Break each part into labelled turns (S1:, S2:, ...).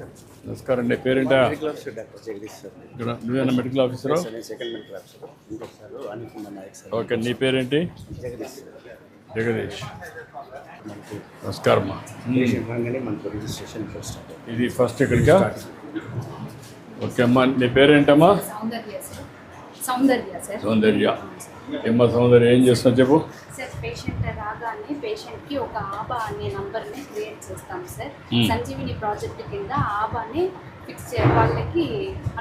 S1: నమస్కారం అండి. పేరేంటా?
S2: Medical officer doctor Jagdish sir.
S1: నువ్వేనా medical officer?
S2: Second medical officer. ఇంకొక sir Anil Kumar Nayak sir.
S1: Okay, నీ పేరేంటి?
S2: జగదీష్.
S1: జగదీష్.
S2: మనకి
S1: నమస్కారం అమ్మా.
S2: పేషెంట్ రాగానే మనకు రిజిస్ట్రేషన్ ఫస్ట్.
S1: ఇది ఫస్ట్ ఇక్కడికా? ఓకే అమ్మా, నీ పేరేంటమ్మా? సౌందర్య. ఏమ్మా సౌందర్య, ఏం చేస్తున్నావు చెప్పు.
S3: సార్, పేషెంట్ రాగానే పేషెంట్కి ఒక ఆబా అనే నంబర్ని క్రియేట్ చేస్తాం సార్. సంజీవిని ప్రాజెక్ట్ కింద ఆబాని ఫిక్స్ వాళ్ళకి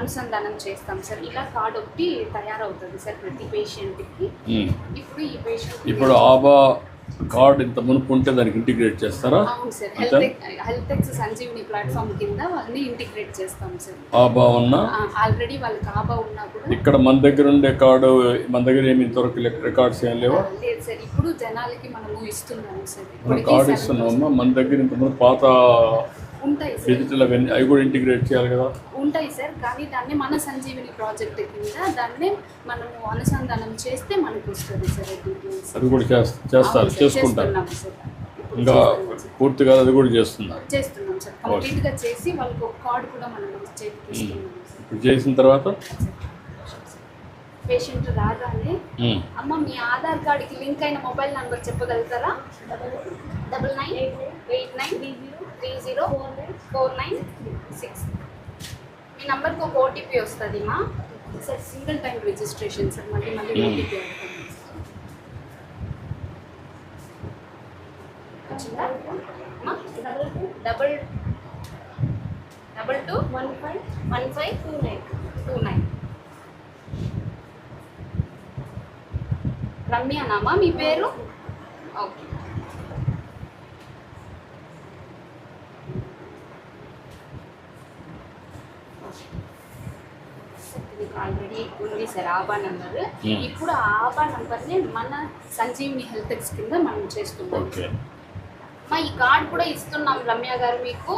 S3: అనుసంధానం చేస్తాం సార్. ఇలా కార్డ్ ఒకటి తయారవుతుంది సార్ ప్రతి పేషెంట్కి. ఇప్పుడు ఈ పేషెంట్
S1: ఇప్పుడు ఆబా కార్డ్ ఇంత మునుపు ఉంటే దానికి ఇంటిగ్రేట్ చేస్తారా?
S3: అవును sir, health X Sanjeevini platform కింద వాళ్ళని ఇంటిగ్రేట్ చేస్తాం సార్.
S1: ఆబా ఉన్నా
S3: ఆల్రెడీ వాళ్ళకి ఆబా ఉన్నా కూడా
S1: ఇక్కడ మన దగ్గర ఉండే కార్డు మన దగ్గర ఏమి ఇంతవరకు రికార్డ్స్ ఏం లేవా?
S3: లేదు సార్, ఇప్పుడు జనాలకి మనము ఇస్తున్నాము సార్.
S1: మనం కార్డు ఇస్తున్నామమ్మా. మన దగ్గర ఇంతకుముందు పాత
S3: ఉంటాయి సార్,
S1: డిజిటల్ అవన్నీ అవి కూడా ఇంటిగ్రేట్ చేయాలి కదా?
S3: ఉంటాయి సార్. కానీ దాన్ని మన సంజీవిని ప్రాజెక్ట్ కింద దాన్ని మనము అనుసంధానం చేస్తే మనకు వస్తుంది సార్.
S1: అది కూడా చేస్తారు, చేసుకుంటారు. ఇంకా పూర్తిగా అది కూడా చేస్తున్నారు.
S3: చేస్తున్నాం సార్, కంప్లీట్గా చేసి వాళ్ళకి ఒక కార్డు కూడా మనం చేస్తున్నాం.
S1: ఇప్పుడు చేసిన తర్వాత
S3: పేషెంట్ రాగానే అమ్మ మీ ఆధార్ కార్డుకి లింక్ అయిన మొబైల్ నెంబర్ చెప్పగలుగుతారా? 9989304946. మీ నెంబర్కి ఒక ఓటీపీ వస్తుంది మా sir. Single time registration sir. మళ్ళీ ఓటీపీ వచ్చిందా? 22151529. రమ్యనామా మీ పేరు? ఓకే. ఆల్రెడీ ఉంది సార్ ఆబా నెంబర్. ఇప్పుడు ఆ ఆబా నెంబర్ని మన సంజీవిని హెల్త్ ఎక్స్ కింద మనం చేస్తున్నాం. ఈ కార్డ్ కూడా ఇస్తున్నాం రమ్య గారు మీకు.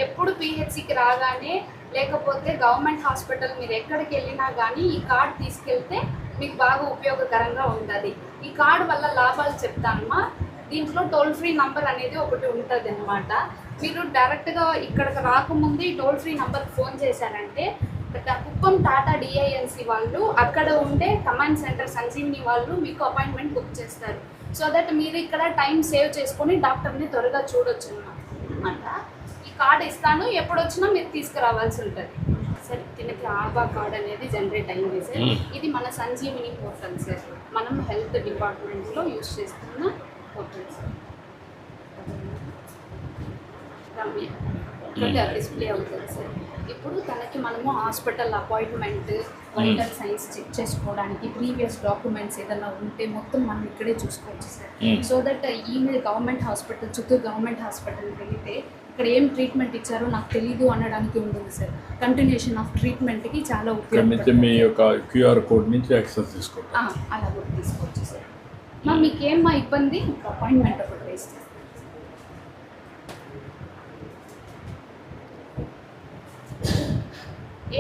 S3: ఎప్పుడు పిహెచ్సికి రాగానే లేకపోతే గవర్నమెంట్ హాస్పిటల్ మీరు ఎక్కడికి వెళ్ళినా కానీ ఈ కార్డ్ తీసుకెళ్తే మీకు బాగా ఉపయోగకరంగా ఉంటుంది. ఈ కార్డు వల్ల లాభాలు చెప్తానమ్మా. దీంట్లో టోల్ ఫ్రీ నంబర్ అనేది ఒకటి ఉంటుంది అన్నమాట. మీరు డైరెక్ట్గా ఇక్కడికి రాకముందు ఈ టోల్ ఫ్రీ నంబర్కి ఫోన్ చేశారంటే కుప్పం టాటా డిఐఎన్సి వాళ్ళు అక్కడ ఉండే కమాండ్ సెంటర్ సంజీవిని వాళ్ళు మీకు అపాయింట్మెంట్ బుక్ చేస్తారు. సో దట్ మీరు ఇక్కడ టైం సేవ్ చేసుకొని డాక్టర్ని త్వరగా చూడొచ్చు అన్నమాట. ఈ కార్డు ఇస్తాను, ఎప్పుడు వచ్చినా మీరు తీసుకురావాల్సి ఉంటుంది సార్. దీనికి ఆబా కార్డ్ అనేది జనరేట్ అయింది సార్. ఇది మన సంజీవిని పోర్టల్ సార్. మనం హెల్త్ డిపార్ట్మెంట్లో యూజ్ చేస్తున్న పోర్టల్ సార్. డిస్ప్లే అవుతుంది సార్. ఇప్పుడు తనకి మనము hospital appointment, vital signs check చేసుకోవడానికి ప్రీవియస్ డాక్యుమెంట్స్ ఏదైనా ఉంటే మొత్తం మనం ఇక్కడే చూసుకోవచ్చు sir. So that email government hospital, Chittoor government హాస్పిటల్కి వెళితే ఇక్కడ ఏం ట్రీట్మెంట్ ఇచ్చారో నాకు తెలీదు అనడానికి ఉంటుంది సార్. కంటిన్యూషన్ ఆఫ్ ట్రీట్మెంట్కి చాలా ఉపయోగపడుతుంది.
S1: మీ యొక్క క్యూఆర్ కోడ్ నుంచి యాక్సెస్ తీసుకోవచ్చు.
S3: అలా కూడా తీసుకోవచ్చు సార్. మీకేమ్మా ఇబ్బంది? అపాయింట్మెంట్ ఒకటి వేస్తే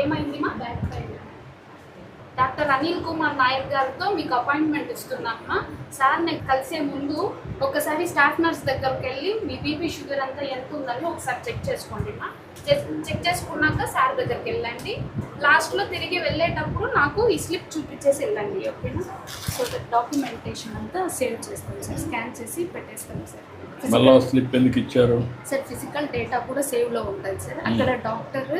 S3: ఏమైంది మా? డాక్టర్ అనిల్ కుమార్ నాయక్ గారితో మీకు అపాయింట్మెంట్ ఇస్తున్నామా సార్. నేను కలిసే ముందు ఒకసారి స్టాఫ్ నర్స్ దగ్గరికి వెళ్ళి మీ బీపీ షుగర్ అంతా ఎంత ఉందని ఒకసారి చెక్ చేసుకోండి మా. చెక్ చేసుకున్నాక సార్ దగ్గరికి వెళ్ళండి. లాస్ట్లో తిరిగి వెళ్ళేటప్పుడు నాకు ఈ స్లిప్ చూపించేసి వెళ్ళండి, ఓకేనా? సో డాక్యుమెంటేషన్ అంతా సేవ్ చేస్తాం సార్, స్కాన్ చేసి పెట్టేస్తాం సార్.
S1: మళ్ళీ స్లిప్ ఎందుకు ఇచ్చారు
S3: సార్? ఫిజికల్ డేటా కూడా సేవ్లో ఉంటుంది సార్. అక్కడ డాక్టర్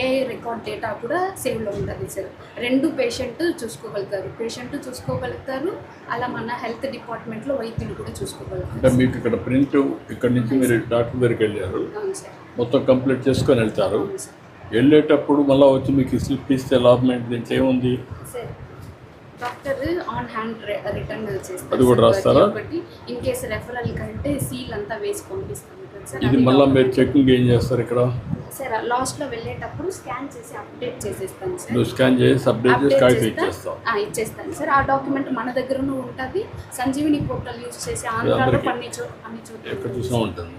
S3: ఏఐ రికార్డ్ డేటా కూడా సేవ్లో ఉంటుంది సార్. రెండు పేషెంట్ చూసుకోగలుగుతారు, అలా మన హెల్త్ డిపార్ట్మెంట్లో వైద్యులు కూడా చూసుకోగలుగుతారు.
S1: అంటే మీకు ఇక్కడ ప్రింట్ ఇక్కడ నుంచి మీరు డాక్టర్ దగ్గరికి వెళ్ళారు, మొత్తం కంప్లీట్ చేసుకొని వెళ్తారు. వెళ్ళేటప్పుడు మళ్ళీ వచ్చి మీకు స్లిప్ ఇస్తే లాభం ఏంటి? దీంట్లో ఏముంది
S3: sir? Doctor on hand written చేస్తారు.
S1: అది కూడా రాస్తారా?
S3: ఇన్ కేసు రెఫరల్ కంటే సీల్ అంతా వేసి పంపిస్తాం సార్.
S1: ఇది మళ్ళీ మీరు చెకింగ్ ఏం చేస్తారు ఇక్కడ?
S3: సార్ లాస్ట్లో వెళ్ళేటప్పుడు స్కాన్ చేసి అప్డేట్ చేసేస్తాను సార్.
S1: నువ్వు స్కాన్ చేసి అప్డేట్ చేసి కాగితం
S3: ఇచ్చేస్తాను సార్. ఆ డాక్యుమెంట్ మన దగ్గరనూ ఉంటుంది. సంజీవిని పోర్టల్ యూజ్ చేసి ఆంధ్రాలో అన్ని చోట్ల
S1: ఎక్కడ చూసినా ఉంటుంది.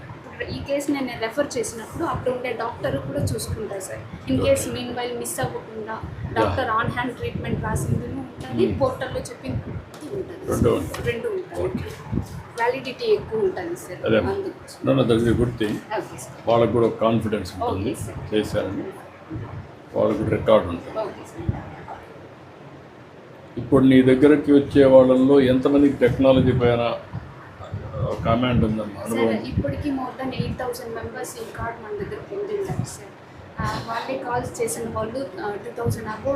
S3: ఈ కేసు నేను రెఫర్ చేసినప్పుడు అక్కడ ఉండే డాక్టర్ కూడా చూసుకుంటారు sir. In case mean while miss అవ్వకుండా డాక్టర్ ఆన్ హ్యాండ్ ట్రీట్మెంట్ రాసింది ఉంటుంది, పోర్టల్లో చెప్పింది ఉంటుంది, రెండు ఉంటుంది. వ్యాలిడిటీ ఎక్కువ ఉంటుంది సార్
S1: అదే
S3: అందుకు
S1: నన్ను దగ్గర గుర్తి
S3: ఓకే సార్
S1: వాళ్ళకు కూడా కాన్ఫిడెన్స్ ఉంటుంది
S3: ఓకే సార్.
S1: చేశారని వాళ్ళకు రికార్డు ఉంటుంది.
S3: ఓకే సార్
S1: ఇప్పుడు నీ దగ్గరకి వచ్చే వాళ్ళల్లో ఎంతమందికి టెక్నాలజీ పైన కమాండ్ ఉందమ్మా
S3: సార్
S1: అనుభవం?
S3: ఇప్పటికీ మోర్ దెన్ 8,000 మెంబర్స్ ఈ కార్డ్ మన దగ్గర పొందింటారు సార్. వాళ్ళే కాల్స్ చేసిన వాళ్ళు 2,000 అబో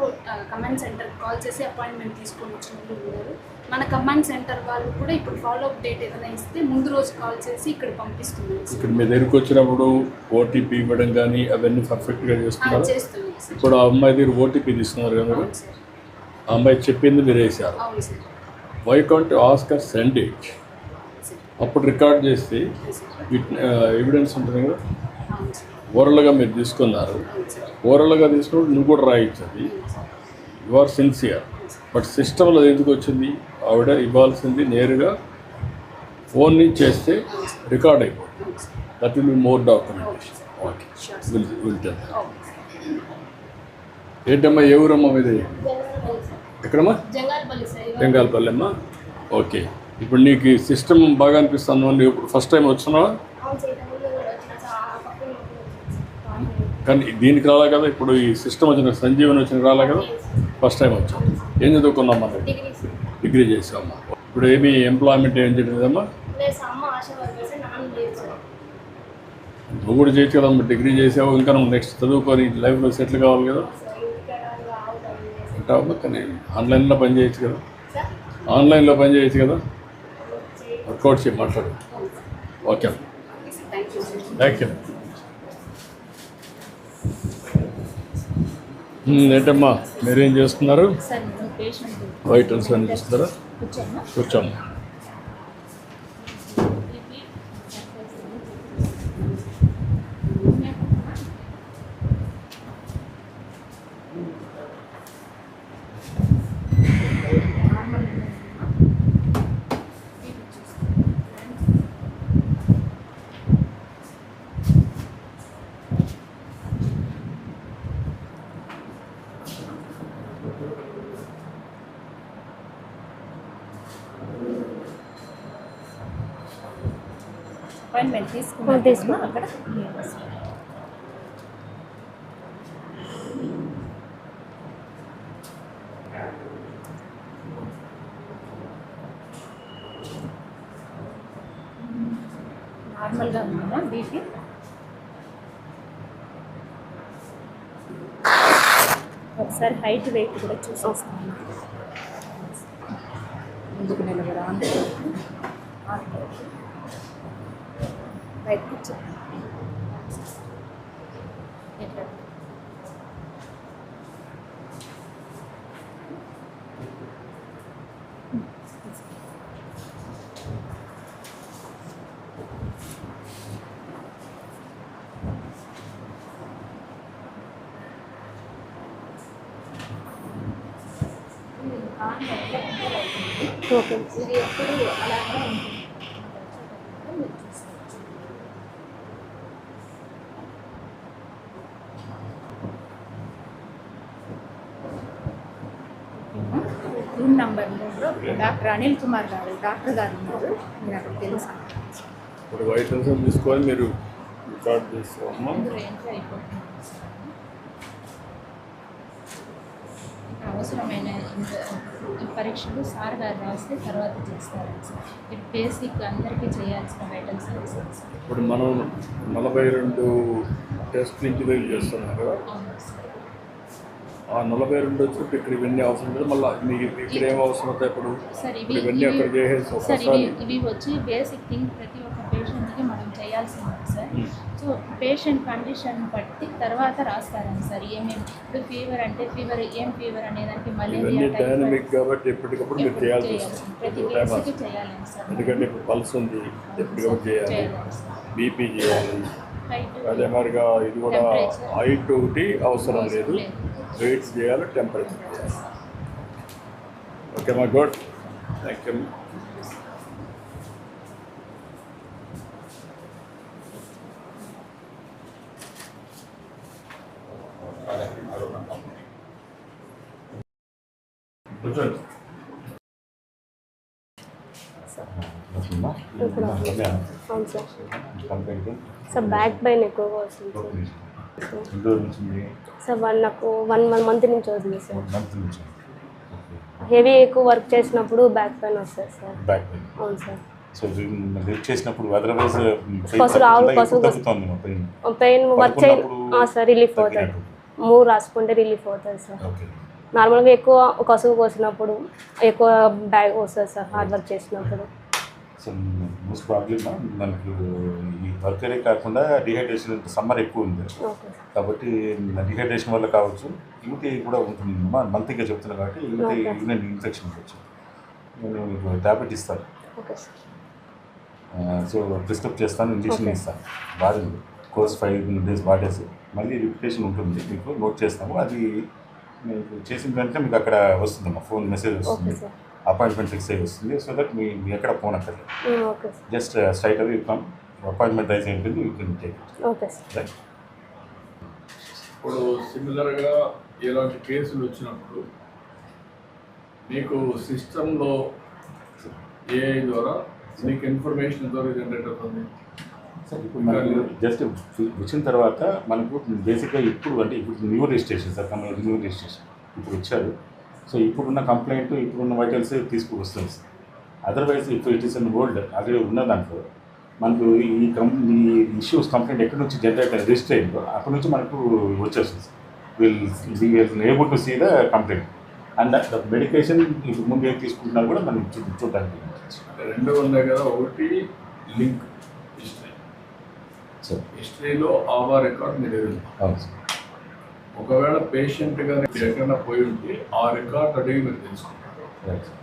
S3: కమాండ్ సెంటర్కి కాల్ చేసి అపాయింట్మెంట్ తీసుకొని వచ్చిన వాళ్ళు ఉన్నారు. మన కమాండ్ సెంటర్ వాళ్ళు కూడా ఇప్పుడు ఫాలో అప్ డేట్ ఏదైనా ఇస్తే ముందు రోజు కాల్ చేసి ఇక్కడ పంపిస్తున్నాం సార్.
S1: ఇక్కడ మీ దగ్గరికి వచ్చినప్పుడు ఓటీపీ ఇవ్వడం కానీ అవన్నీ పర్ఫెక్ట్గా చేస్తున్నారు.
S3: చేస్తున్నాం సార్.
S1: ఇప్పుడు ఆ అమ్మాయి దగ్గర ఓటీపీ తీసుకున్నారు కదా మీరు,
S3: అవును సార్.
S1: ఆ అమ్మాయి చెప్పింది మీరు వేశారు.
S3: అవును sir.
S1: Why can't ask her send it,
S3: sir.
S1: అప్పుడు రికార్డ్ చేసి
S3: సార్.
S1: ఎవిడెన్స్ ఉంటుంది కదా.
S3: అవును సార్.
S1: ఓరల్గా మీరు తీసుకున్నారు,
S3: అవును సార్.
S1: ఓరల్గా తీసుకున్నప్పుడు నువ్వు కూడా రాయొచ్చు. అది యు ఆర్ సిన్సియర్. బట్ సిస్టంలో ఎందుకు వచ్చింది? ఆవిడ ఇవ్వాల్సింది నేరుగా ఫోన్ నుంచి చేస్తే రికార్డ్ అయిపోతుంది.
S3: అవును sir.
S1: That will be more documentation. Okay,
S3: sure
S1: will tell.
S3: Okay sir.
S1: ఏంటమ్మా, ఏ ఊరమ్మా మీది? ఎక్కడమ్మా?
S3: జంగాలపల్లి సార్.
S1: బెంగాల్పల్లి అమ్మా. ఓకే, ఇప్పుడు నీకు ఈ సిస్టమ్ బాగా అనిపిస్తుంది. నువ్వు ఇప్పుడు ఫస్ట్ టైం వచ్చినావా? కానీ దీనికి రాలే కదా, ఇప్పుడు ఈ సిస్టమ్ వచ్చిన సంజీవని వచ్చిన రాలే కదా, ఫస్ట్ టైం వచ్చాం. ఏం చదువుకున్నాం మనం? డిగ్రీ చేసామమ్మా. ఇప్పుడు ఏమి ఎంప్లాయ్మెంట్ ఏం చేయలేదమ్మా? నువ్వు కూడా చేయొచ్చు కదమ్మా, డిగ్రీ చేసావు, ఇంకా నువ్వు నెక్స్ట్ చదువుకొని లైఫ్లో సెటిల్ కావాలి కదా. అంటావమ్మా, కానీ ఆన్లైన్లో పని చేయొచ్చు కదా, ఆన్లైన్లో పని చేయొచ్చు కదా. వర్కౌట్ చేయి, మాట్లాడు. Okay,
S3: thank you sir.
S1: Thank you. ఏంటమ్మా మీరేం చేస్తున్నారు?
S4: సార్ నేను పేషెంట్
S1: వైటల్స్ అని చేస్తున్నారా?
S4: కూర్చోమ్మా.
S1: కూర్చోమ్మా.
S4: అపాయింట్మెంట్ తీసుకున్నా అక్కడ. నార్మల్గా ఉందా బీపీ? ఒకసారి హైట్ వెయిట్ కూడా చూసేస్తాను. ముందుకు నిలబడా బయట కూర్చో. ఎట్లా? ఓకే, ఇది ఎప్పుడు అలాగే ఉంటుంది. Room number 3 doctor Anil Kumar గారు, డాక్టర్ గారు ఉన్నారు. మీరు అక్కడ తెలుసు.
S1: ఇప్పుడు వైటల్స్ తీసుకొని మీరు రికార్డ్ చేసుకోమ్మా.
S4: అందరూ ఎంట్రీ అయిపోతుంది. అవసరమైన ఈ పరీక్షలు సార్ గారు రాస్తే తర్వాత చేస్తారండి సార్. ఇది బేసిక్ అందరికీ చేయాల్సిన వైటల్ సర్వీసెస్.
S1: ఇప్పుడు మనం 42 టెస్ట్ ఇంటిగ్రేట్ చేస్తున్నాం కదా.
S4: అవును సార్.
S1: ఆ 42 వచ్చి ఇక్కడ ఇవన్నీ అవసరం లేదు. మళ్ళీ మీకు ఇక్కడ ఏం అవసరం అవుతాయి? ఇప్పుడు
S4: సార్
S1: ఇప్పుడు ఇవన్నీ అక్కడ చేసేసి
S4: సార్
S1: ఒకసారి
S4: ఇవి వచ్చి బేసిక్ థింగ్ ప్రతి ఒక్క పేషెంట్కి మనం చేయాల్సింది సార్. సో పేషెంట్ కండిషన్ బట్టి తర్వాత రాస్తారండి సార్. ఏమేమి ఇప్పుడు ఫీవర్ అంటే ఫీవర్ ఏం ఫీవర్ అనేదానికి
S1: ఇవన్నీ
S4: మలేరియా
S1: డైనమిక్ కాబట్టి ఎప్పటికప్పుడు మీరు చేయాల్సి వస్తుంది.
S4: ప్రతి కేసుకి చేయాలండి సార్.
S1: ఎందుకంటే ఇప్పుడు పల్స్ ఉంది, ఎప్పటికప్పుడు చేయాలి,
S4: చేయాలి సార్.
S1: బీపీ చేయాలి.
S4: హైట్
S1: అదే మరిగా ఇది కూడా
S4: Temperature.
S1: హైట్ ఒకటి అవసరం లేదు, వెయిట్ చేయాలి, టెంపరేచర్ చేయాలి. ఓకే మా గుడ్, థ్యాంక్ యూ. కూర్చోండి.
S5: ఇప్పుడు
S6: రమ్య
S5: అవును sir
S6: complaint
S5: sir back pain ఎక్కువగా వస్తుంది సార్
S6: ఎన్ని రోజుల నుంచి ఉంది?
S5: సార్ నాకు 1 మంత్ నుంచి వస్తుంది సార్
S6: 1 month నుంచి
S5: హెవీ ఎక్కువ వర్క్ చేసినప్పుడు బ్యాక్ పెయిన్ వస్తుంది సార్
S6: బ్యాక్ పెయిన్.
S5: అవును సార్
S6: సో లిఫ్ట్ చేసినప్పుడు అదర్వైజ్
S5: తగ్గుతుంది పెయిన్ వర్క్ సార్ రిలీఫ్ అవుతుంది మూవ్ రాసుకుంటే రిలీఫ్ అవుతుంది సార్
S6: ఓకే.
S5: నార్మల్గా ఎక్కువ కసువు కోసినప్పుడు ఎక్కువ బ్యాగ్ వస్తుంది సార్ హార్డ్ వర్క్ చేసినప్పుడు.
S6: సో మోస్ట్ ప్రాబ్లమ్ మనకు ఈ వర్కరే కాకుండా డిహైడ్రేషన్ సమ్మర్ ఎక్కువ ఉంది
S5: ఓకే సార్
S6: కాబట్టి డిహైడ్రేషన్ వల్ల కావచ్చు, యూటీ కూడా ఉంటుంది. మంత్గా చెప్తున్నా కాబట్టి యూరిన్ ఇన్ఫెక్షన్ ఉండొచ్చు. నేను మీకు ట్యాబ్లెట్ ఇస్తాను,
S5: ఓకే సార్
S6: సో ప్రిస్క్రైబ్ చేస్తాను, ఇంజెక్షన్ ఇస్తాను. వాడింది కోర్స్ 5 days వాడేసి మళ్ళీ రిపిటేషన్ ఉంటుంది, మీకు నోట్ చేస్తాము. అది మీకు చేసిన వెంటనే మీకు అక్కడ వస్తుందమ్మా, ఫోన్ మెసేజ్ వస్తుంది,
S5: ఓకే సార్
S6: అపాయింట్మెంట్ ఫిక్స్ అయ్యి వస్తుంది. సో దట్ మీ ఎక్కడ ఫోన్ అక్కర్లేదు,
S5: okay sir
S6: just straight away come appointment raise ఉంటుంది, you can take
S5: okay sir.
S6: Right.
S1: ఇప్పుడు సిమిలర్గా ఇలాంటి కేసులు వచ్చినప్పుడు మీకు సిస్టంలో ఏఐ ద్వారా మీకు ఇన్ఫర్మేషన్ ద్వారా జనరేట్ అవుతుంది.
S6: సార్ ఇప్పుడు మనకు జస్ట్ వచ్చిన తర్వాత మనకు బేసిక్గా ఇప్పుడు new registration sir, new registration ఇప్పుడు ఇచ్చారు. సో ఇప్పుడున్న కంప్లైంట్ ఇప్పుడున్న వైటల్స్ తీసుకువస్తుంది సార్. అదర్వైజ్ ఇప్పుడు it is an old already ఉన్న దాంట్లో మనకు ఈ ఇష్యూస్ కంప్లైంట్ ఎక్కడి నుంచి జనరేట్ రిజిస్టర్ అయిందో అక్కడి నుంచి మనకు వచ్చేస్తుంది sir. Will able to see the complaint and the medication ఇప్పుడు ముందు ఏం తీసుకుంటున్నా కూడా మనం చూడడానికి.
S1: రెండు ఉన్నాయి కదా, ఒకటి లింక్ హిస్టరీ.
S6: సార్
S1: హిస్టరీలో ఆవా రికార్డ్ మీరు ఎదుగుతాం.
S6: అవును సార్.
S1: ఒకవేళ పేషెంట్ కానీ ఎక్కడైనా పోయి ఉంటే ఆ రికార్డ్ అడిగి మీరు తెలుసుకుంటారు.
S6: Right sir.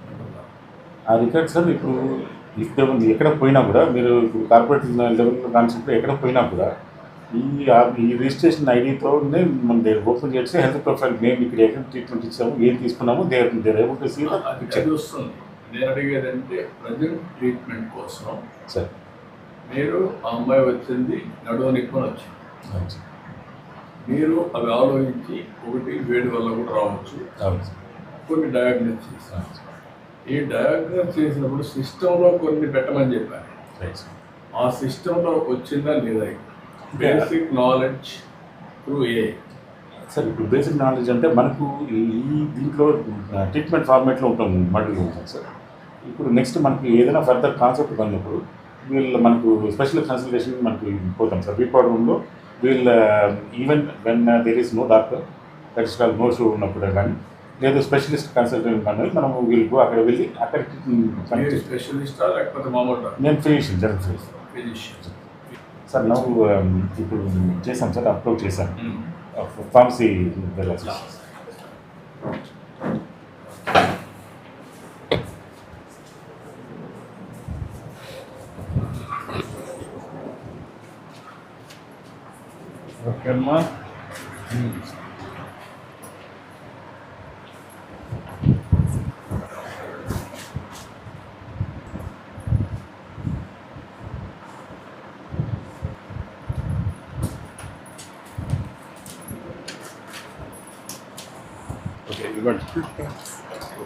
S6: ఆ రికార్డ్ సార్ ఇప్పుడు ఎక్కడ పోయినా కూడా మీరు ఇప్పుడు కార్పొరేట్ లెవెల్ కాన్సెప్ట్లో ఎక్కడ పోయినా కూడా ఈ రిజిస్ట్రేషన్ ఐడితోనే మనం ఓపెన్ చేస్తే హెల్త్ ప్రొఫైల్ మేము ఇక్కడ ఎక్కడ ట్రీట్మెంట్ ఇచ్చాము, ఏం తీసుకున్నాము, దేర్ ఏబుల్ టు సీ
S1: అది వస్తుంది. నేను అడిగేది అంటే ప్రజెంట్ ట్రీట్మెంట్ కోసం
S6: సార్.
S1: మీరు ఆ అమ్మాయి వచ్చింది నడువు నిప్పుని వచ్చింది, మీరు అవి ఆలోచించి ఒకటి వేడి వల్ల కూడా రావచ్చు,
S6: అవును సార్.
S1: కొన్ని డయాగ్నోస్ చేస్తారు. ఈ డయాగ్నోస్ చేసినప్పుడు సిస్టంలో కొన్ని పెట్టమని చెప్పారు.
S6: Right sir.
S1: ఆ సిస్టంలో వచ్చిందా లేదా basic knowledge through a
S6: sir ఇప్పుడు బేసిక్ నాలెడ్జ్ అంటే మనకు ఈ దీంట్లో ట్రీట్మెంట్ ఫార్మేట్లో ఉంటాం మోడల్గా ఉంటాం సార్. ఇప్పుడు నెక్స్ట్ మనకి ఏదైనా ఫర్దర్ కాన్సెప్ట్ పడినప్పుడు మనకు స్పెషల్ కన్సల్టేషన్ మనకి పోతాం సార్. రిపోర్ట్ రూమ్లో even when there is no doctor, that is call no show ఉన్నప్పుడు కానీ లేదు స్పెషలిస్ట్ కన్సల్టెంట్ కానీ మనం వీళ్ళకు అక్కడ వెళ్ళి అక్కడ
S1: స్పెషలిస్టా లేకపోతే మామూలు
S6: నేను ఫిజిషియన్, జనరల్
S1: ఫిజిషియన్
S6: సార్. నాకు ఇప్పుడు చేశాం సార్, అప్లోడ్ చేశాను ఫార్మసీ వెళ్ళాలి.
S1: ఓకే అమ్మా. ఓకే ఇవ్వండి,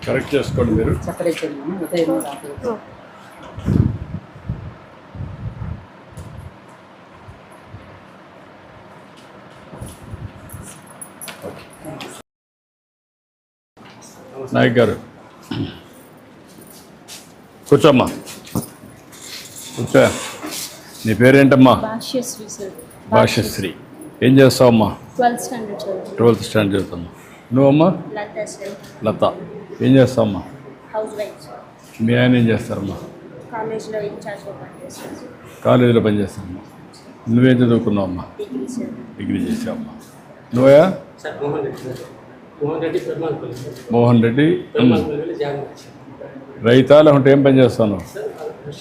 S1: కరెక్ట్ చేసుకోండి మీరు. నాయక్ గారు కూర్చోమ్మా, కూర్చో. నీ పేరేంటమ్మా?
S4: భాష్యశ్రీ సార్.
S1: భాష్యశ్రీ. ఏం చేస్తావమ్మా?
S4: 12th స్టాండర్డ్ చదువు.
S1: 12th standard చదువుతామ్మా. నువ్వమ్మా?
S4: లత సార్.
S1: లత. ఏం చేస్తావమ్మా?
S4: Housewife sir.
S1: మీ ఆయన ఏం చేస్తారమ్మా?
S4: కాలేజ్లో ఇన్ఛార్జ్గా పనిచేస్తాను సార్.
S1: కాలేజీలో పనిచేస్తామమ్మా. నువ్వేం చదువుకున్నావమ్మా?
S4: Degree sir.
S1: డిగ్రీ చేసావమ్మా. నువ్వా?
S7: Sir Mohan Reddy sir. Mohan Reddy Perumalpalli sir.
S1: Mohan Reddy.
S7: Perumalpalli వెళ్ళి జాయిన్ వచ్చాను.
S1: రైతా లేకుంటే ఏం పని చేస్తాను?
S7: సార్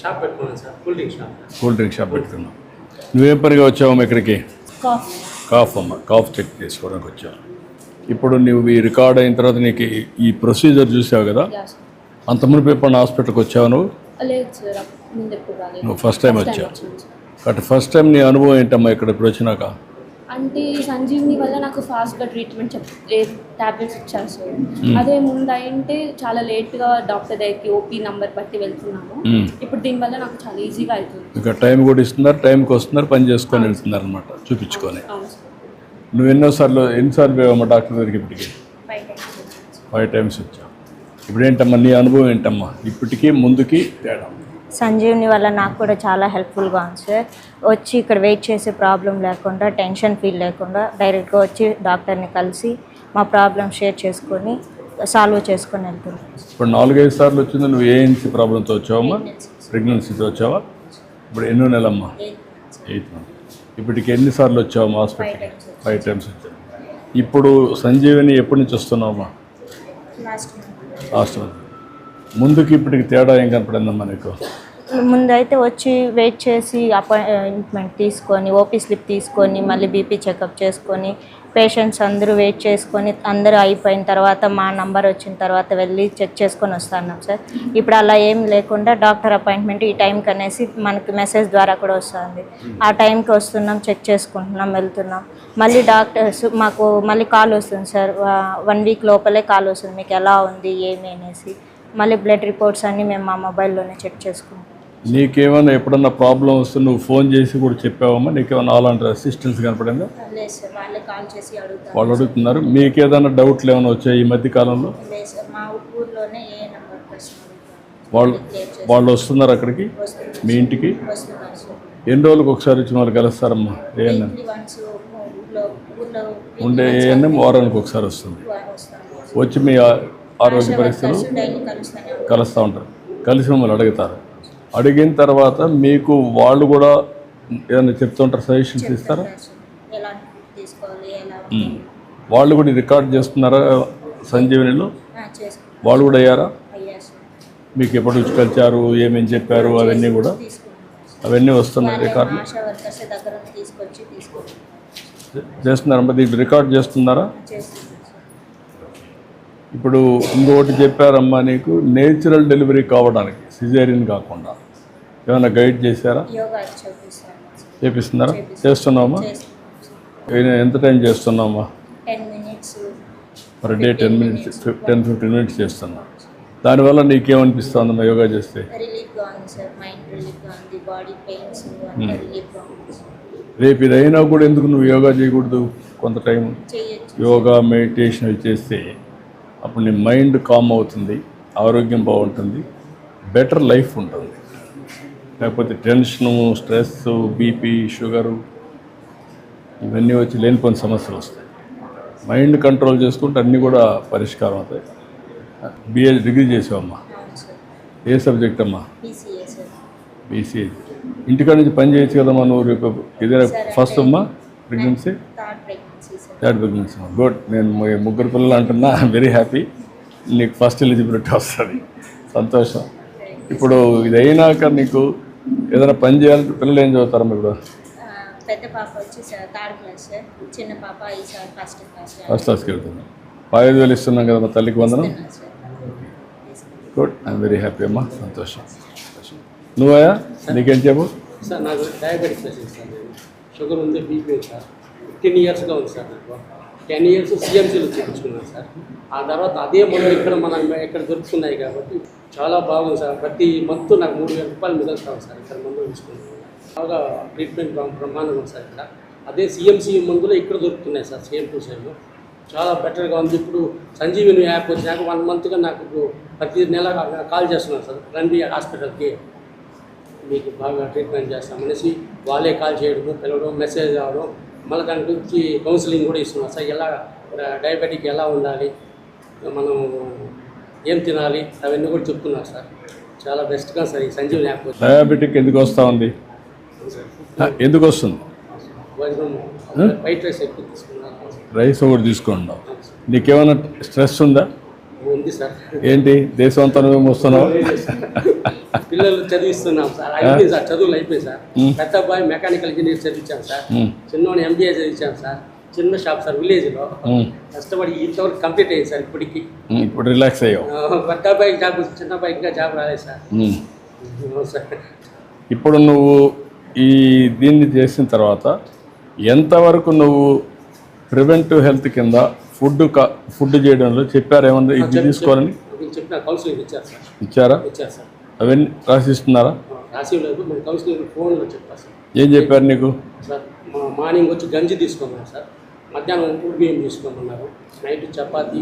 S7: షాప్ పెట్టుకున్నాను sir, cool drink shop.
S1: Cool drink shop పెట్టుకున్నావు. నువ్వేం పనిగా వచ్చావమ్మా ఇక్కడికి?
S4: కాఫ్.
S1: కాఫ్ అమ్మ, కాఫ్ చెక్ చేసుకోవడానికి వచ్చావు. ఇప్పుడు నువ్వు ఈ రికార్డ్ అయిన తర్వాత నీకు ఈ ప్రొసీజర్ చూసావు కదా,
S4: యా సార్.
S1: అంతకుముందు ఎప్పుడు హాస్పిటల్కి వచ్చావు నువ్వు?
S4: లేదు సార్, ముందు ఎప్పుడు రాలేదు.
S1: నువ్వు ఫస్ట్ టైం
S4: First time
S1: వచ్చావు
S4: వచ్చాను సార్.
S1: కాబట్టి ఫస్ట్ టైం నీ అనుభవం ఏంటమ్మా ఇక్కడ ఇప్పుడు వచ్చినాక?
S5: అంటే ఈ సంజీవిని వల్ల నాకు ఫాస్ట్గా ట్రీట్మెంట్ టాబ్లెట్స్ ఇచ్చారు సార్. అదే ముందు అయింటే చాలా లేట్గా డాక్టర్ దగ్గరికి ఓపీ నంబర్ బట్టి వెళ్తున్నాము. ఇప్పుడు దీనివల్ల నాకు చాలా ఈజీగా అవుతుంది.
S1: ఇక టైం కూడా ఇస్తున్నారు, టైంకి వస్తున్నారు, పని చేసుకొని వెళ్తున్నారు అనమాట చూపించుకొని.
S5: అవును సార్.
S1: నువ్వు ఎన్నిసార్లు పోయావమ్మా డాక్టర్ దగ్గరికి? ఇప్పటికి 5 times వచ్చావు. ఇప్పుడు ఏంటమ్మా నీ అనుభవం ఏంటమ్మా ఇప్పటికీ ముందుకి తేడా?
S8: సంజీవిని వల్ల నాకు కూడా చాలా హెల్ప్ఫుల్గా ఉంది సార్. వచ్చి ఇక్కడ వెయిట్ చేసే ప్రాబ్లం లేకుండా, టెన్షన్ ఫీల్ లేకుండా డైరెక్ట్గా వచ్చి డాక్టర్ని కలిసి మా ప్రాబ్లం షేర్ చేసుకొని సాల్వ్ చేసుకొని వెళ్తున్నాం.
S1: ఇప్పుడు 4-5 సార్లు వచ్చింది. నువ్వు ఏఎన్సీ ప్రాబ్లంతో వచ్చావమ్మా? ప్రెగ్నెన్సీతో వచ్చావా? ఇప్పుడు ఎన్నో నెలమ్మా? 8 months. ఇప్పటికి ఎన్నిసార్లు వచ్చావమ్మా హాస్పిటల్కి? 5 times వచ్చావు. ఇప్పుడు సంజీవిని ఎప్పటి నుంచి వస్తున్నావమ్మా? Last month. ముందుకి ఇప్పటికి తేడా ఏం కనపడిందమ్మా నీకు?
S8: ముందైతే వచ్చి వెయిట్ చేసి అపాయింట్మెంట్ తీసుకొని, ఓపీ స్లిప్ తీసుకొని, మళ్ళీ బీపీ చెకప్ చేసుకొని, పేషెంట్స్ అందరూ వెయిట్ చేసుకొని అందరూ అయిపోయిన తర్వాత మా నంబర్ వచ్చిన తర్వాత వెళ్ళి చెక్ చేసుకొని వస్తున్నాం సార్. ఇప్పుడు అలా ఏం లేకుండా డాక్టర్ అపాయింట్మెంట్ ఈ టైంకి అనేసి మనకి మెసేజ్ ద్వారా కూడా వస్తుంది. ఆ టైంకి వస్తున్నాం, చెక్ చేసుకుంటున్నాం, వెళ్తున్నాం. మళ్ళీ డాక్టర్స్ మాకు మళ్ళీ కాల్ వస్తుంది సార్. 1 week లోపలే కాల్ వస్తుంది, మీకు ఎలా ఉంది ఏమి అనేసి. మళ్ళీ బ్లడ్ రిపోర్ట్స్ అన్నీ మేము మా మొబైల్లోనే చెక్ చేసుకుంటాం.
S1: నీకేమైనా ఎప్పుడన్నా ప్రాబ్లం వస్తే నువ్వు ఫోన్ చేసి కూడా చెప్పావమ్మా? నీకేమైనా అలాంటి అసిస్టెన్స్ కనపడిందా?
S8: లేదు సార్, వాళ్ళే కాల్ చేసి అడుగుతారు.
S1: వాళ్ళు అడుగుతున్నారు. మీకు ఏదైనా డౌట్లు ఏమైనా వచ్చాయి ఈ మధ్య కాలంలో?
S8: లేదు సార్, మా ఊర్లోనే ఏ నెంబర్ ప్రశ్న
S1: వాళ్ళు వస్తున్నారు అక్కడికి మీ ఇంటికి?
S8: వస్తున్నారు సార్.
S1: ఎన్ని రోజులకు ఒకసారి వచ్చి వాళ్ళు కలుస్తారమ్మా? ఏఎన్ఎం ఉండే ఏఎన్ఎం వారానికి ఒకసారి వస్తుంది. వచ్చి మీ ఆరోగ్య పరిస్థితులు కలుస్తూ ఉంటారు. కలిసి మిమ్మల్ని అడుగుతారు. అడిగిన తర్వాత మీకు వాళ్ళు కూడా ఏదైనా చెప్తుంటారు, సజెషన్స్ ఇస్తారా? వాళ్ళు కూడా రికార్డ్ చేస్తున్నారా సంజీవనిలో? వాళ్ళు కూడా అయ్యారా? మీకు ఎప్పటి నుంచి కలిచారు, ఏమేమి చెప్పారు, అవన్నీ కూడా అవన్నీ వస్తున్నాయి రికార్డులు చేస్తున్నారమ్మా? దీన్ని రికార్డ్ చేస్తున్నారా? ఇప్పుడు ఇంకొకటి చెప్పారమ్మా నీకు, నేచురల్ డెలివరీ కావడానికి సిజేరియన్ కాకుండా ఏమైనా గైడ్ చేశారా? చేపిస్తున్నారా? చేస్తున్నామా? ఎంత టైం చేస్తున్నామా?
S8: 10 minutes
S1: per day 10 minutes 10-15 minutes చేస్తున్నా. దానివల్ల నీకేమనిపిస్తుందమ్మా యోగా చేస్తే?
S8: రిలీఫ్గా ఉంది సార్, మైండ్ రిలీఫ్గా ఉంది, బాడీ పెయిన్స్ అంతా రిలీఫ్గా ఉంది.
S1: రేపు ఇదైనా కూడా ఎందుకు నువ్వు యోగా చేయకూడదు? కొంత టైం
S8: చేయొచ్చు.
S1: యోగా మెడిటేషన్ అవి చేస్తే అప్పుడు నీ మైండ్ కామ్ అవుతుంది, ఆరోగ్యం బాగుంటుంది, బెటర్ లైఫ్ ఉంటుంది. లేకపోతే టెన్షను, స్ట్రెస్, బీపీ, షుగరు ఇవన్నీ వచ్చి లేనిపోయిన సమస్యలు వస్తాయి. మైండ్ కంట్రోల్ చేసుకుంటే అన్నీ కూడా పరిష్కారం అవుతాయి. బిఏ డిగ్రీ చేసావమ్మా? ఏ సబ్జెక్ట్ అమ్మా?
S8: PCA sir.
S1: బీసీఏ. ఇంటికాడ నుంచి పని చేయొచ్చు కదమ్మా నువ్వు? రేపు ఇదే ఫస్ట్ అమ్మా ప్రెగ్నెన్సీ? Third pregnancy. గుడ్. నేను 3 పిల్లలు అంటున్నా, వెరీ హ్యాపీ. నీకు ఫస్ట్ ఎలిజిబిలిటీ వస్తుంది, సంతోషం. ఇప్పుడు ఇది అయినాక నీకు ఏదైనా పని చేయాలంటే పిల్లలు ఏం చదువుతారమ్మా ఇప్పుడు?
S8: పెద్ద పాప వచ్చి సార్ 3rd class సార్, చిన్న పాప ఈసారి 1st class.
S1: ఫస్ట్ క్లాస్కి వెళ్తున్నాం. 5,000 ఇస్తున్నాం కదమ్మా తల్లికి వందనం. గుడ్. ఐఎమ్ వెరీ హ్యాపీ అమ్మా, సంతోషం. నువ్వయా నీకేం చెప్పు?
S7: సార్ నాకు డయాబెటిక్ పేషెంట్ సార్. నేను షుగర్ ఉంది, బీపీ ఉంది సార్. 10 yearsగా ఉంది సార్ నాకు. 10 years CMCలో చేయించుకున్నాను సార్. ఆ తర్వాత అదే మనం ఇక్కడ దొరుకుతున్నాయి కాబట్టి చాలా బాగుంది సార్. ప్రతి మంత్ నాకు 3,000 రూపాయలు మిగులుతాం సార్ ఇక్కడ మందులు తీసుకుంటాం. బాగా ట్రీట్మెంట్ బ్రహ్మాండంగా ఉంది సార్ ఇక్కడ. అదే CMC మందులు ఇక్కడ దొరుకుతున్నాయి సార్, సేమ్ టు సేమ్. చాలా బెటర్గా ఉంది. ఇప్పుడు సంజీవిని యాప్ వచ్చినాక 1 monthగా నాకు ఇప్పుడు ప్రతి నెల కాల్ చేస్తున్నాను సార్, రండి హాస్పిటల్కి మీకు బాగా ట్రీట్మెంట్ చేస్తామనేసి వాళ్ళే కాల్ చేయడము, పిలవడం, మెసేజ్ రావడం, మళ్ళీ దాని గురించి కౌన్సిలింగ్ కూడా ఇస్తున్నాం సార్. ఎలా డయాబెటిక్ ఎలా ఉండాలి, మనం ఏం తినాలి, అవన్నీ కూడా చెప్తున్నారు సార్. చాలా బెస్ట్గా సార్ ఈ సంజీవిని యాప్.
S1: డయాబెటిక్ ఎందుకు వస్తూ ఉంది? ఎందుకు వస్తుంది?
S7: వైట్ రైస్ ఎక్కువ తీసుకున్నాను.
S1: రైస్ ఒకటి తీసుకున్నావు. నీకేమైనా స్ట్రెస్ ఉందా?
S7: ఉంది సార్.
S1: ఏంటి దేశం అంతా నువ్వు వస్తున్నావు?
S7: పిల్లలు చదివిస్తున్నాం సార్. అయిపోయింది సార్, చదువులు అయిపోయింది సార్. పెద్ద అబ్బాయి మెకానికల్ ఇంజనీర్ చదివించాను సార్. చిన్నోని MBA చదివించాను సార్. చిన్న షాప్ సార్ విలేజ్లో. కష్టపడి ఇంతవరకు కంప్లీట్ అయ్యింది సార్. ఇప్పుడు
S1: రిలాక్స్ అయ్యావు.
S7: పెద్ద అబ్బాయికి జాబ్, చిన్న అబ్బాయికి ఇంకా జాబ్ రాలేదు సార్.
S1: ఇప్పుడు నువ్వు ఈ దీన్ని చేసిన తర్వాత ఎంతవరకు నువ్వు ప్రివెంటివ్ హెల్త్ కింద ఫుడ్ చేయడంలో చెప్పారు ఏమన్నా ఇది తీసుకోవాలని
S7: చెప్పిన కౌన్సిలింగ్ ఇచ్చారు సార్.
S1: ఇచ్చారా?
S7: ఇచ్చారు సార్.
S1: అవన్నీ రాసిస్తున్నారా?
S7: రాసి లేదు, మన కౌన్సిలింగ్ ఫోన్లో చెప్పారు సార్.
S1: ఏం చెప్పారు నీకు?
S7: సార్ మార్నింగ్ వచ్చి గంజి తీసుకున్నాను సార్, మధ్యాహ్నం ఉప్పు బియ్యం తీసుకోమన్నారు, నైట్ చపాతీ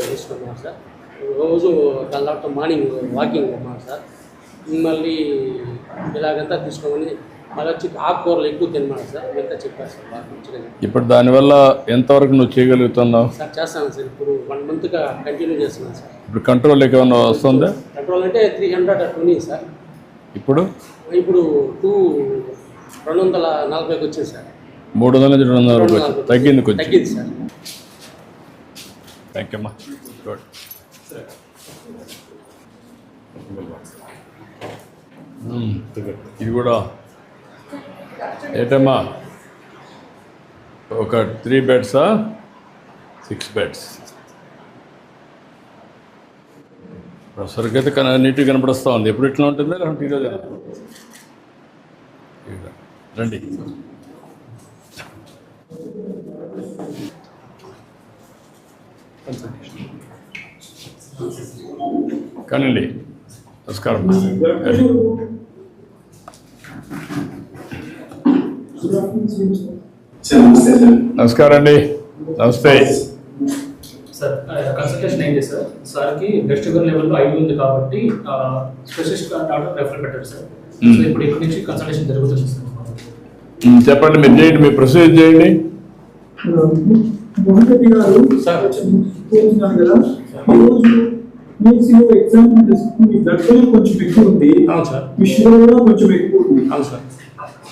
S7: తీసుకున్నారు సార్, రోజు తర్వాత మార్నింగ్ వాకింగ్ అన్నారు సార్, మళ్ళీ ఇలాగంతా తీసుకోమని మళ్ళీ వచ్చి ఆకుకూరలు ఎక్కువ తినమన్నారు సార్. ఇదంతా చెప్పారు సార్ బాగా మంచిగా.
S1: ఇప్పుడు దానివల్ల ఎంతవరకు నువ్వు చేయగలుగుతున్నావు?
S7: సార్ చేస్తాను సార్, ఇప్పుడు 1 మంత్గా కంటిన్యూ చేస్తున్నాను సార్.
S1: ఇప్పుడు కంట్రోల్ ఏమైనా వస్తుందా?
S7: కంట్రోల్ అంటే 300 అట్లా ఉంది సార్.
S1: ఇప్పుడు
S7: 240కి వచ్చింది సార్.
S1: 300 నుంచి 200 వరకు తగ్గింది కొంచెం.
S7: తగ్గింది సార్.
S1: థ్యాంక్ యూ అమ్మా. గుడ్. ఇది కూడా ఏంటమ్మా, ఒక 3 బెడ్సా 6 బెడ్స్? ప్రొఫెసర్కి అయితే నీట్గా కనపడుస్తూ ఉంది. ఎప్పుడు ఇట్లా ఉంటుంది? లేదంటే ఈరోజు రండి. కానండి. నమస్కారం. నమస్కారం అండి. నమస్తే
S9: సార్. కన్సల్టేషన్ అయింది సార్. సార్కి బ్లడ్ షుగర్ లెవెల్లో 5 ఉంది కాబట్టి స్పెషలిస్ట్ డాక్టర్ రెఫర్ పెట్టారు సార్. సో ఇప్పుడు ఇప్పటి నుంచి కన్సల్టేషన్ జరుగుతుంది సార్.
S1: చెప్పండి, మీరు చేయండి, మీ ప్రొసీజర్ చేయండి.
S9: సార్
S10: ఎగ్జామ్ మీ బ్లడ్ ప్రెషర్ కొంచెం ఎక్కువ ఉంది.
S9: అవును సార్.
S10: మీ షుగర్ కూడా కొంచెం ఎక్కువ ఉంది.
S9: అవును సార్.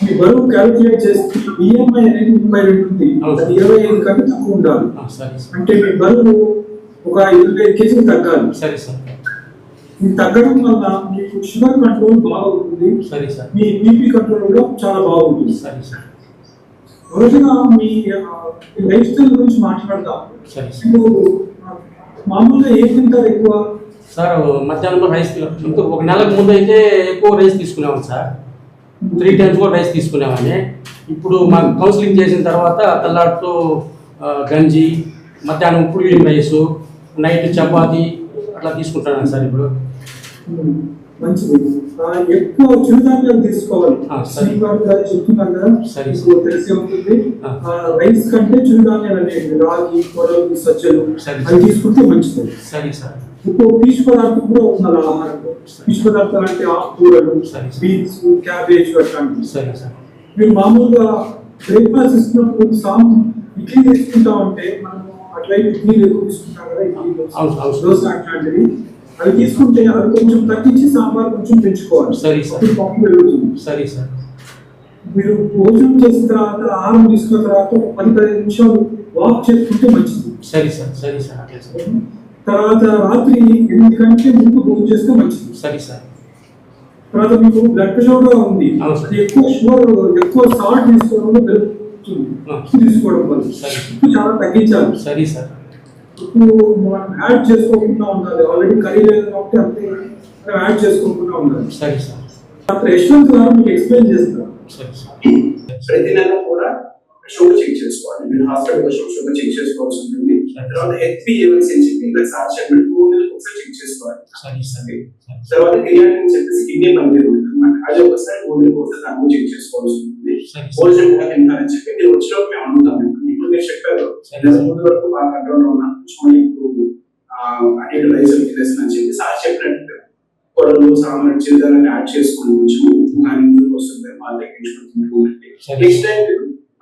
S10: మీ బరువు క్యాలిక్యులేట్ చేస్తే బిఎంఐ అనేది 32 ఉంది. అది 25 కంటే తక్కువ ఉండాలి. అంటే మీ బరువు ఒక 25 కేజీలు తగ్గాలి.
S9: సరే సార్.
S10: ఇది తగ్గడం వల్ల మీకు షుగర్ కంట్రోల్ బాగుంటుంది.
S9: సరే సార్.
S10: మీ బీపీ కంట్రోల్ కూడా చాలా బాగుంటుంది.
S9: సరే సార్.
S10: రోజుగా మీ లైఫ్ స్టైల్ గురించి మాట్లాడదాం.
S9: సరే.
S10: మీరు మామూలుగా ఏం తింటారు ఎక్కువ?
S7: సార్ మధ్యాహ్నం రైస్, ఒక నెలకు ముందు అయితే ఎక్కువ రైస్ తీసుకునేవాడిని సార్. 3 టైమ్స్ కూడా రైస్ తీసుకునేవాడిని. ఇప్పుడు మాకు కౌన్సిలింగ్ చేసిన తర్వాత తెల్లాడుతూ గంజి, మధ్యాహ్నం ఉప్పుడు బియ్యం రైసు, నైట్ చపాతి అట్లా తీసుకుంటాను సార్. ఇప్పుడు
S10: మంచిది. ఎక్కువ చిరుధాన్యాలు తీసుకోవాలి. శ్రీవారి గారు చెప్తున్నారు కదా, తెలిసే ఉంటుంది. రైస్ కంటే చిరుధాన్యాలు అనేవి రాగి, కొరలు, సజ్జలు అవి తీసుకుంటే మంచిది.
S7: సరే సార్.
S10: ఇప్పుడు పీచు పదార్థం కూడా ఉండాలి ఆహారంలో. పీచు పదార్థాలు అంటే ఆకుకూరలు, బీన్స్, క్యాబేజ్ అట్లాంటివి.
S7: సరే సార్.
S10: మీరు మామూలుగా బ్రేక్ఫాస్ట్ ఇస్తున్నప్పుడు ఇడ్లీ తీసుకుంటామంటే మనం అట్లయితే ఇడ్లీలు ఎక్కువ తీసుకుంటాం కదా, ఇడ్లీ దోశ అట్లాంటివి అవి తీసుకుంటే అవి కొంచెం తగ్గించి సాంబార్ కొంచెం పెంచుకోవాలి.
S7: సరే సార్.
S10: పప్పు పెరుగుతుంది.
S7: సరే సార్.
S10: మీరు భోజనం చేసిన తర్వాత ఆహారం తీసుకున్న తర్వాత 10-15 నిమిషాలు వాక్ చేసుకుంటే మంచిది.
S7: సరే సార్. సరే సార్. అట్లే సార్.
S10: తర్వాత రాత్రి 8 గంటల ముందు భోజనం చేస్తే మంచిది.
S7: సరే సార్.
S10: తర్వాత మీకు బ్లడ్ ప్రెషర్ కూడా ఉంది. అది ఎక్కువ సాల్ట్ తీసుకోవడం పెరుగుతుంది. తీసుకోవడం వల్ల చాలా తగ్గించాలి.
S7: సరే సార్.
S10: ఇప్పుడు మనం యాడ్ చేసుకోకుండా ఉండాలి. ఆల్రెడీ కర్రీ లేదు కాబట్టి అంతే యాడ్ చేసుకోకుండా ఉండాలి.
S7: సరే సార్.
S10: డాక్టర్ యశ్వంత్ గారు మీకు ఎక్స్ప్లెయిన్ చేస్తారు.
S7: సరే సార్.
S11: ప్రతి నెల కూడా షుగర్ చెక్ చేసుకోవాలి. మీరు హాస్పిటల్ షుగర్ చెక్ చేసుకోవాల్సి ఉంటుంది. తర్వాత HbA1c అని చెప్పి ఇలా సార్ చెప్పిన 2 నెలలకు ఒకసారి చెక్ చేసుకోవాలి. తర్వాత క్రియాటిన్ అని చెప్పేసి కిడ్నీ పనితీరు ఉంటుంది అనమాట. అది ఒకసారి 2 నెలలకు ఒకసారి దాన్ని చెక్ చేసుకోవాల్సి ఉంటుంది. భోజనం కూడా తింటారని చెప్పి మీరు వచ్చినప్పుడు మేము అడుగుతాం. ఇప్పుడు మీరు చెప్పారు ముందు వరకు బాగా కంట్రోల్ లో ఉన్నాను, ఇప్పుడు అటు రైస్ తినేసిన అని చెప్పి సార్ చెప్పినట్టు కొరలు, సాంబార్, చిరుధాన్యాన్ని యాడ్ చేసుకుని కొంచెం ఉప్పు కానీ ముందుకు వస్తుంది బాగా తగ్గించుకుంటుంది. నెక్స్ట్ టైం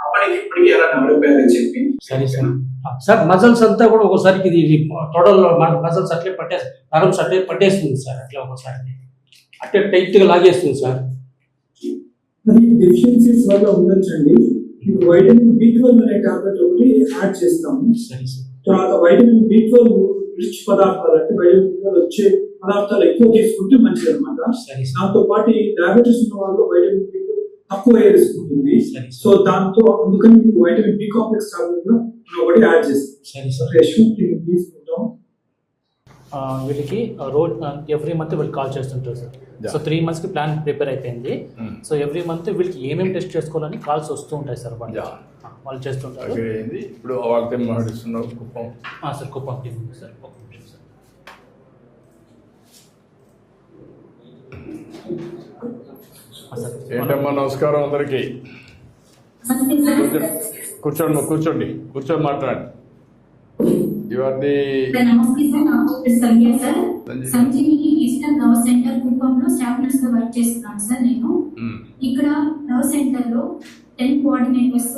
S11: అప్పటికి ఇప్పటికి ఎలా డెవలప్ అయ్యారని చెప్పి.
S7: సరే సార్. సార్ మజల్స్ అంతా కూడా ఒకసారి ఇది తొడల్లో మజల్స్ అట్లే నరమ్స్ అట్లే పట్టేస్తుంది సార్. అట్లా ఒకసారి అట్లే టైట్గా లాగేస్తుంది సార్.
S10: అది డెఫిషియన్సీస్ వల్ల ఉండొచ్చండి. మీకు వైటమిన్ B12 అనే టాబ్లెట్ ఒకటి యాడ్ చేస్తాము.
S7: సరే సార్.
S10: తర్వాత వైటమిన్ B12 రిచ్ పదార్థాలు అంటే వైటమిన్ B12 వచ్చే పదార్థాలు ఎక్కువ తీసుకుంటే మంచిది అనమాట. దాంతో పాటు డయాబెటీస్ ఉన్న వాళ్ళు వైటమిన్ B12 తక్కువ తీసుకుంటుంది. సో దాంతో అందుకని మీకు వైటమిన్ B కాంప్లెక్స్ టాబ్లెట్ కూడా ఒకటి యాడ్ చేస్తాం. తీసుకుంటాం.
S9: వీళ్ళకి రోజు ఎవ్రీ మంత్ వీళ్ళు కాల్ చేస్తుంటారు సార్. సో 3 monthsకి ప్లాన్ ప్రిపేర్ అయిపోయింది. సో ఎవ్రీ మంత్ వీళ్ళకి ఏమేమి టెస్ట్ చేసుకోవాలని కాల్స్ వస్తూ ఉంటాయి సార్. వాళ్ళు చేస్తుంటారు.
S1: ఇప్పుడు వాళ్ళతో మాట్లాడుతున్నావు కుప్పం
S9: సార్. కుప్పం టీం ఉంది సార్. ఒక నిమిషం సార్.
S1: ఏంటమ్మా, నమస్కారం అందరికీ. కూర్చోండి కూర్చొని మాట్లాడండి. ఇవన్నీ
S12: నమస్తే సార్, నా పేరు Sandhya sir. Sanjeevini digital love centre కుప్పంలో స్టాఫ్ నర్స్ గా వర్క్ చేస్తున్నాను సార్ నేను. ఇక్కడ లవ్ సెంటర్ లో 10 కోఆర్డినేటర్స్,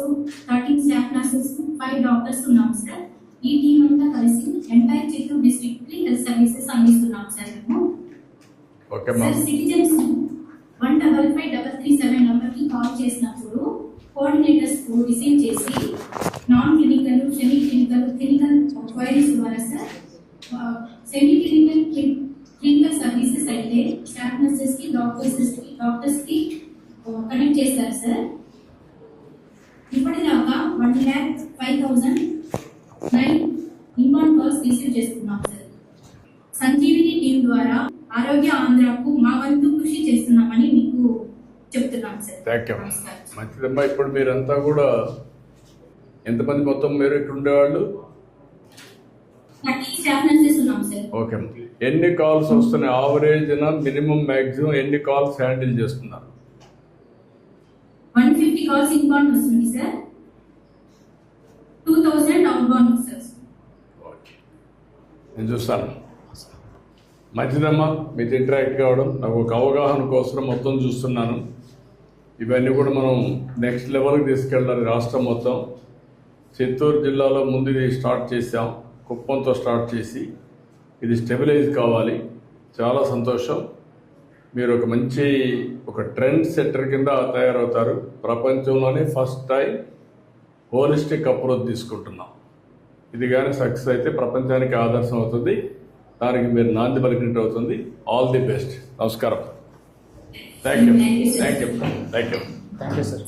S12: 13 స్టాఫ్ నర్సెస్, 5 డాక్టర్స్ ఉన్నాం సార్. ఈ టీం అంతా కలిసి ఎంటైర్ చిత్తూరు డిస్ట్రిక్ట్ కి హెల్త్ సర్వీసెస్ అందిస్తున్నాం సార్ మేము. సార్, సిటిజన్స్ 1553337 నంబర్ కి కాల్ చేసినప్పుడు కోఆర్డినేటర్స్ రిసీవ్ చేసి non clinical, semi clinical, clinical queries ద్వారా సార్ సెమీ క్లినికల్ సర్వీసెస్ అయితే స్టాఫ్ నర్సెస్ కి డాక్టర్స్ కి కనెక్ట్ చేస్తారు సార్. ఇప్పటిదాకా 1,05,009 ఇన్బాన్ కాల్స్ రిసీవ్ చేస్తున్నాం సార్. సంజీవిని టీం ద్వారా ఆరోగ్య ఆంధ్రాకు మా వంతు కృషి చేస్తున్నామని మీకు చెప్తున్నాం సార్.
S1: మంచిదమ్మా. ఇప్పుడు మీరంతా కూడా ఎంతమంది మొత్తం మీరు ఇక్కడ ఉండేవాళ్ళు?
S12: 30 స్టాఫ్ నర్సెస్ ఉన్నాం సార్.
S1: ఓకే. ఎన్ని కాల్స్ వస్తున్నాయి ఆవరేజ్? మినిమం మ్యాక్సిమం ఎన్ని కాల్స్ హ్యాండిల్ చేస్తున్నారు?
S12: 150 కాల్స్ ఇన్బాన్ వస్తుంది సార్. 2000 అవుట్బాన్ వస్తుంది.
S1: ఓకే, నేను చూస్తాను. మంచిదమ్మా, మీతో ఇంటరాక్ట్ కావడం. నాకు ఒక అవగాహన కోసం మొత్తం చూస్తున్నాను. ఇవన్నీ కూడా మనం నెక్స్ట్ లెవెల్కి తీసుకెళ్ళాలి. రాష్ట్రం మొత్తం చిత్తూరు జిల్లాలో ముందు ఇది స్టార్ట్ చేసాం, కుప్పంతో స్టార్ట్ చేసి ఇది స్టెబిలైజ్ కావాలి. చాలా సంతోషం. మీరు ఒక మంచి ట్రెండ్ సెట్టర్ కింద తయారవుతారు. ప్రపంచంలోనే ఫస్ట్ టైం హోలిస్టిక్ అప్రోచ్ తీసుకుంటున్నాం. ఇది కానీ సక్సెస్ అయితే ప్రపంచానికి ఆదర్శం అవుతుంది. దానికి మీరు నాంది పలికినట్టు అవుతుంది. All the best. నమస్కారం. Thank you sir.